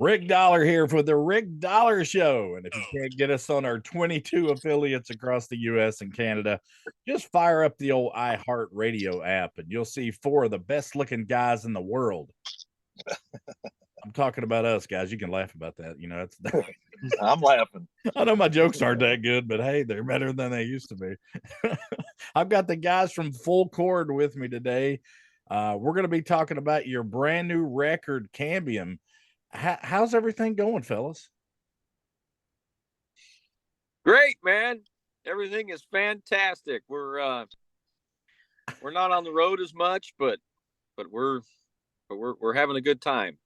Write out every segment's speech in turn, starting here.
Rick Dollar here for the Rick Dollar Show. And if you can't get us on our 22 affiliates across the US and Canada, just fire up the old iHeartRadio app and you'll see four of the best looking guys in the world. I'm talking about us, guys. You can laugh about that. You know, it's I'm laughing. I know my jokes aren't that good, but hey, they're better than they used to be. I've got the guys from Full Chord with me today. We're going to be talking about your brand new record, Cambium. How's everything going, fellas? Great, man. Everything is fantastic. We're not on the road as much, but we're having a good time.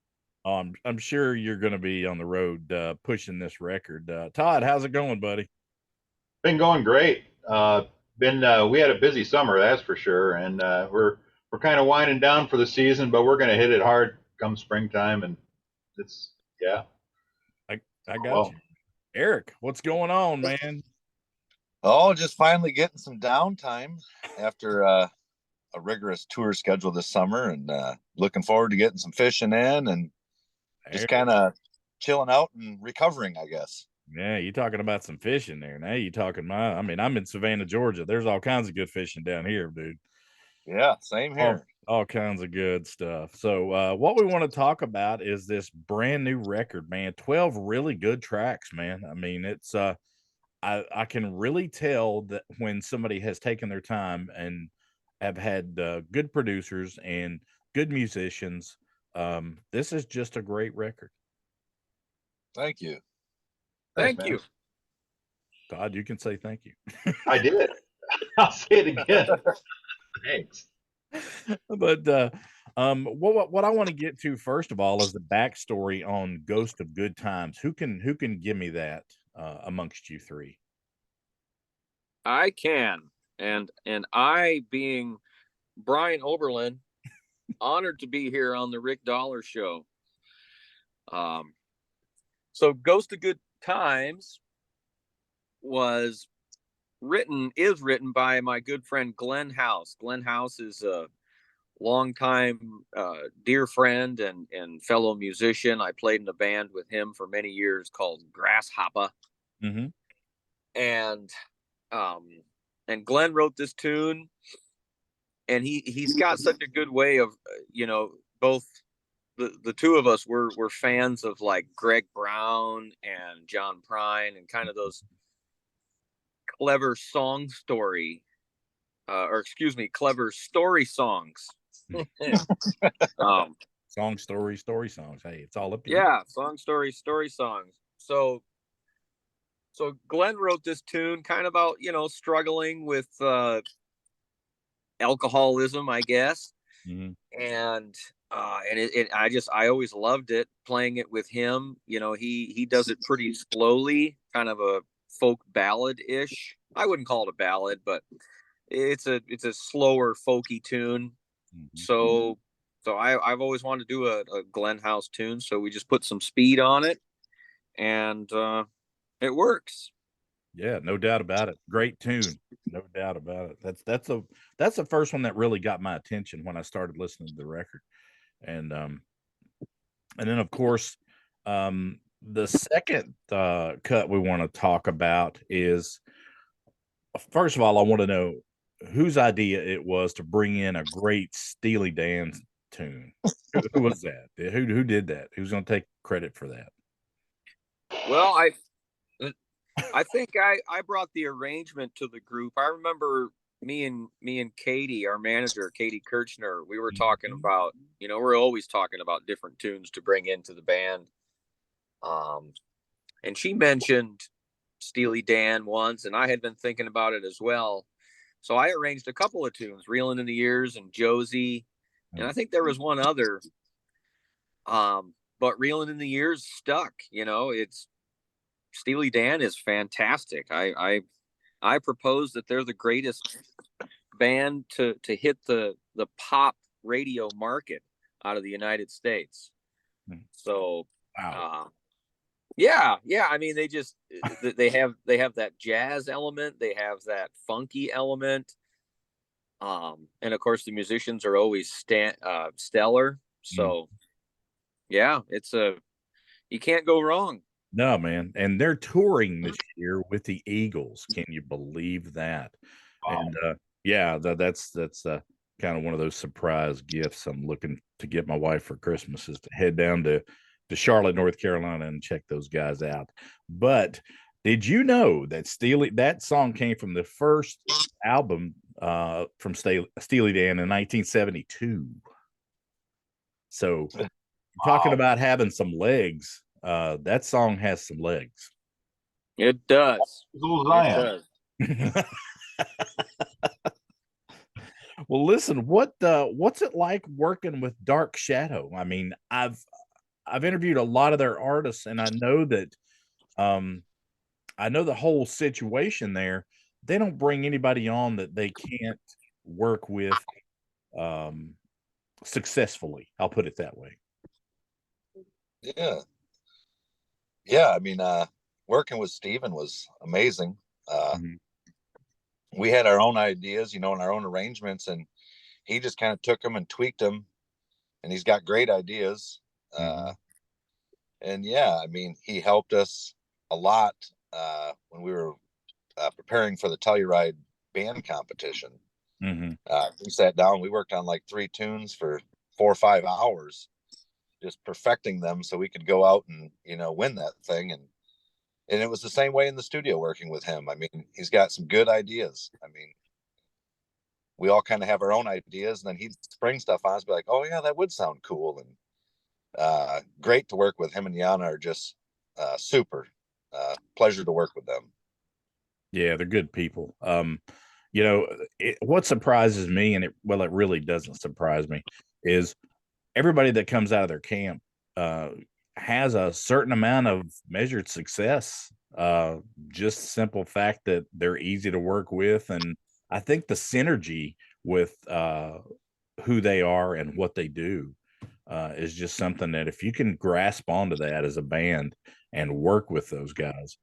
I'm sure you're going to be on the road pushing this record. Todd, how's it going, buddy? Been going great. We had a busy summer, that's for sure, and we're kind of winding down for the season, but we're going to hit it hard come springtime, and it's I got you. Eric, what's going on, man? Oh, just finally getting some downtime after a rigorous tour schedule this summer, and looking forward to getting some fishing in and just kind of chilling out and recovering, I guess. Yeah, you talking about some fishing there. Now you talking I'm in Savannah, Georgia. There's all kinds of good fishing down here, dude. Yeah, same here. All kinds of good stuff. So what we want to talk about is this brand new record, man. 12 really good tracks, man. I mean, it's I can really tell that when somebody has taken their time and have had good producers and good musicians. This is just a great record. Thank you. Thank you. Todd, you can say thank you. I did. I'll say it again. Thanks. But what I want to get to first of all is the backstory on Ghost of Good Times. Who can give me that amongst you three? I can, and I, being Brian Oberlin, honored to be here on the Rick Dollar Show. So Ghost of Good Times is written by my good friend Glenn House. Glenn House is a longtime dear friend and fellow musician. I played in a band with him for many years called Grasshopper. Mm-hmm. And Glenn wrote this tune, and he's got such a good way of, both the two of us were fans of like Greg Brown and John Prine and kind of those clever clever story songs. Song, story songs. Hey, it's all up to you. Yeah, song, story songs. So Glenn wrote this tune kind of about, struggling with alcoholism, I guess. Mm-hmm. And I always loved it, playing it with him. He does it pretty slowly, kind of a folk ballad-ish. I wouldn't call it a ballad, but it's a slower folky tune. Mm-hmm. So I've always wanted to do a Glenn House tune, so we just put some speed on it, and it works. Yeah, no doubt about it. Great tune, no doubt about it. That's the first one that really got my attention when I started listening to the record, and then of course, the second cut we want to talk about is, first of all, I want to know whose idea it was to bring in a great Steely Dan tune. Who was that? Who did that? Who's going to take credit for that? Well, I think I brought the arrangement to the group. I remember me and Katie, our manager, Katie Kirchner, we were talking about, we're always talking about different tunes to bring into the band. And she mentioned Steely Dan once, and I had been thinking about it as well. So I arranged a couple of tunes, Reelin' in the Years and Josie. And I think there was one other. But Reelin' in the Years stuck, it's Steely Dan is fantastic. I propose that they're the greatest band to hit the pop radio market out of the United States. So, wow. Yeah. I mean, they have that jazz element. They have that funky element. And of course the musicians are always stellar. So yeah, You can't go wrong. No, man. And they're touring this year with the Eagles. Can you believe that? Wow. And yeah, that's kind of one of those surprise gifts I'm looking to get my wife for Christmas, is to head down to Charlotte, North Carolina, and check those guys out. But did you know that that song came from the first album from Steely Dan in 1972? So talking Wow. about having some legs, that song has some legs. It does. Little It Zion. does. Well, listen, what's it like working with Dark Shadow? I mean, I've interviewed a lot of their artists, and I know that I know the whole situation there. They don't bring anybody on that they can't work with successfully. I'll put it that way. Yeah. Yeah. I mean, working with Steven was amazing. Mhm. We had our own ideas, and our own arrangements, and he just kind of took them and tweaked them, and he's got great ideas. Mhm. And yeah, I mean, he helped us a lot when we were preparing for the Telluride band competition. Mhm. We sat down, we worked on like 3 tunes for 4 or 5 hours, just perfecting them so we could go out and win that thing. And it was the same way in the studio working with him. I mean, he's got some good ideas. I mean, we all kind of have our own ideas, and then he'd spring stuff on us, be like, oh yeah, that would sound cool. And great to work with him. And Yana are just super. Pleasure to work with them. Yeah, they're good people. What surprises me, and it really doesn't surprise me, is everybody that comes out of their camp has a certain amount of measured success. Just simple fact that they're easy to work with, and I think the synergy with who they are and what they do is just something that if you can grasp onto that as a band and work with those guys,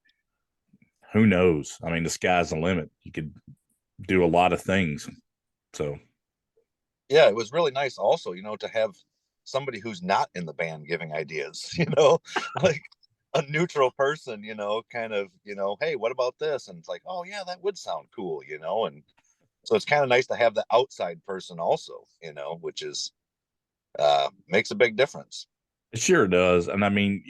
who knows? I mean, the sky's the limit. You could do a lot of things. So Yeah, it was really nice also, to have somebody who's not in the band giving ideas, like a neutral person, kind of, hey, what about this? And it's like, oh yeah, that would sound cool, and so it's kind of nice to have the outside person also, which is makes a big difference. it sure does. And I mean,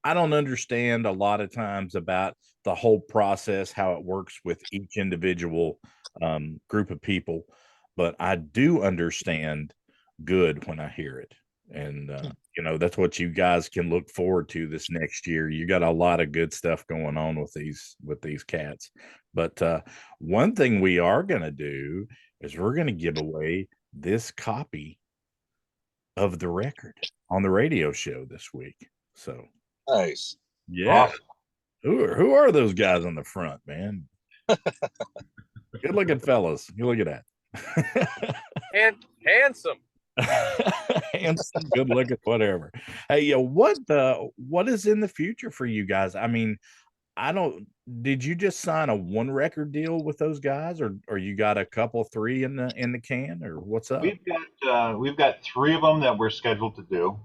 I don't understand a lot of times about the whole process, how it works with each individual group of people, but I do understand good when I hear it. And, that's what you guys can look forward to this next year. You got a lot of good stuff going on with these cats. But one thing we are going to do is we're going to give away this copy of the record on the radio show this week. So Nice. yeah. Awesome. Who are those guys on the front, man? Good looking fellas. You look at that. And handsome. Handsome, good looking, whatever. Hey, what is in the future for you guys? I mean, I don't did you just sign a one record deal with those guys, or you got a couple, 3 in the can, or what's up? We've got 3 of them that we're scheduled to do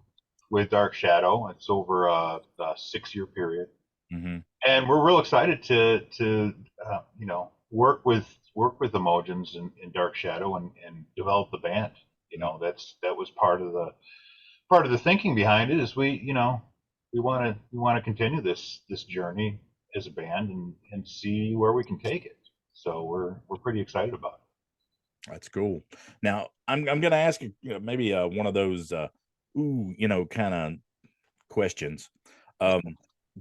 with Dark Shadow. It's over a 6-year period, Mm-hmm. and we're real excited to work with Emojins in Dark Shadow and develop the band. That was part of the thinking behind it. Is we want to continue this journey as a band and see where we can take it. So we're pretty excited about it. That's cool. Now, I'm going to ask you, maybe one of those kind of questions.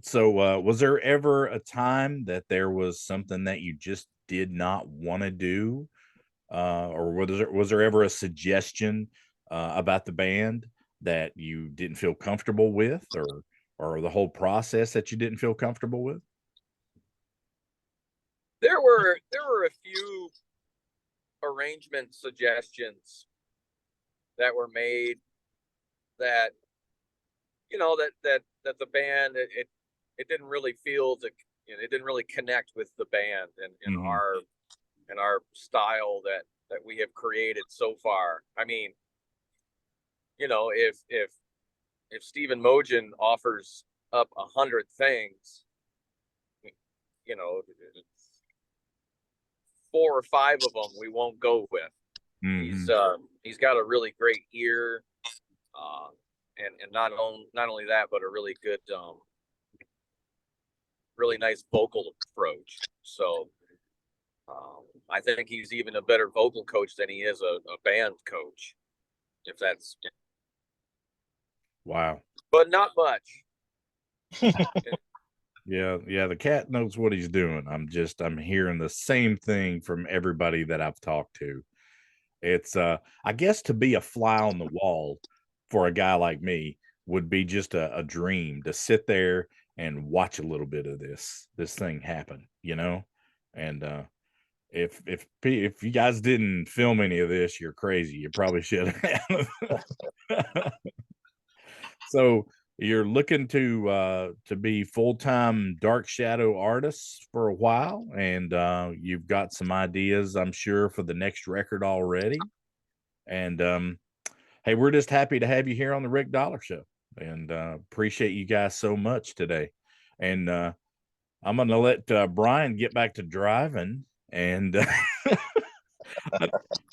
So was there ever a time that there was something that you just did not want to do? Or was there ever a suggestion about the band that you didn't feel comfortable with, or the whole process that you didn't feel comfortable with? There were a few arrangement suggestions that were made that that the band it didn't really feel it didn't really connect with the band and in our style that we have created so far. I mean, if if Stephen Mogen offers up 100 things, you know, 4 or 5 of them we won't go with. He's got a really great ear, and not only that, but a really good, really nice vocal approach. So I think he's even a better vocal coach than he is a band coach, if that's Wow. but not much. Yeah, the cat knows what he's doing. I'm hearing the same thing from everybody that I've talked to. It's I guess to be a fly on the wall for a guy like me would be just a dream, to sit there and watch a little bit of this thing happen, you know? And if you guys didn't film any of this, you're crazy. You probably should have. So you're looking to be full-time Dark Shadow artists for a while, and you've got some ideas, I'm sure, for the next record already. And hey, we're just happy to have you here on the Rick Dollar Show, and appreciate you guys so much today. And I'm going to let Brian get back to driving, and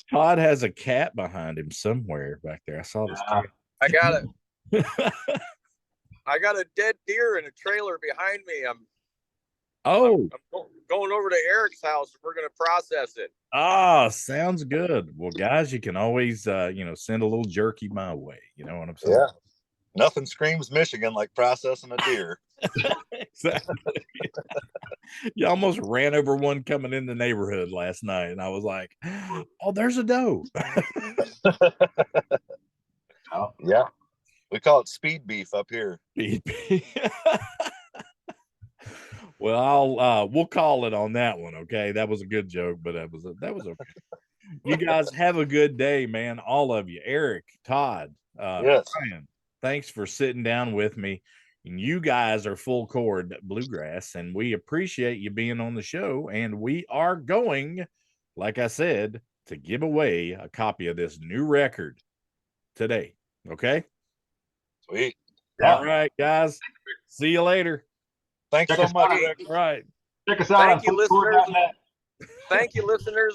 Todd has a cat behind him somewhere back there. I saw this cat. I got it. I got a dead deer in a trailer behind me. I'm going over to Eric's house. We're going to process it. Ah, sounds good. Well, guys, you can always, send a little jerky my way. You know what I'm saying? Yeah. Nothing screams Michigan like processing a deer. Exactly. You almost ran over one coming in the neighborhood last night, and I was like, "Oh, there's a doe." Oh. Yeah. We call it speed beef up here. Well, we'll call it on that one. Okay, that was a good joke, but that was okay. You guys have a good day, man. All of you, Eric, Todd, Yes. Brian, thanks for sitting down with me. And you guys are full chord bluegrass, and we appreciate you being on the show. And we are going, like I said, to give away a copy of this new record today. Okay. Sweet. Yeah. All right, guys. See you later. Thanks Check so us much, out. Rick. All right. Check us out Thank on you, listeners. foodtour.net. Thank you, listeners.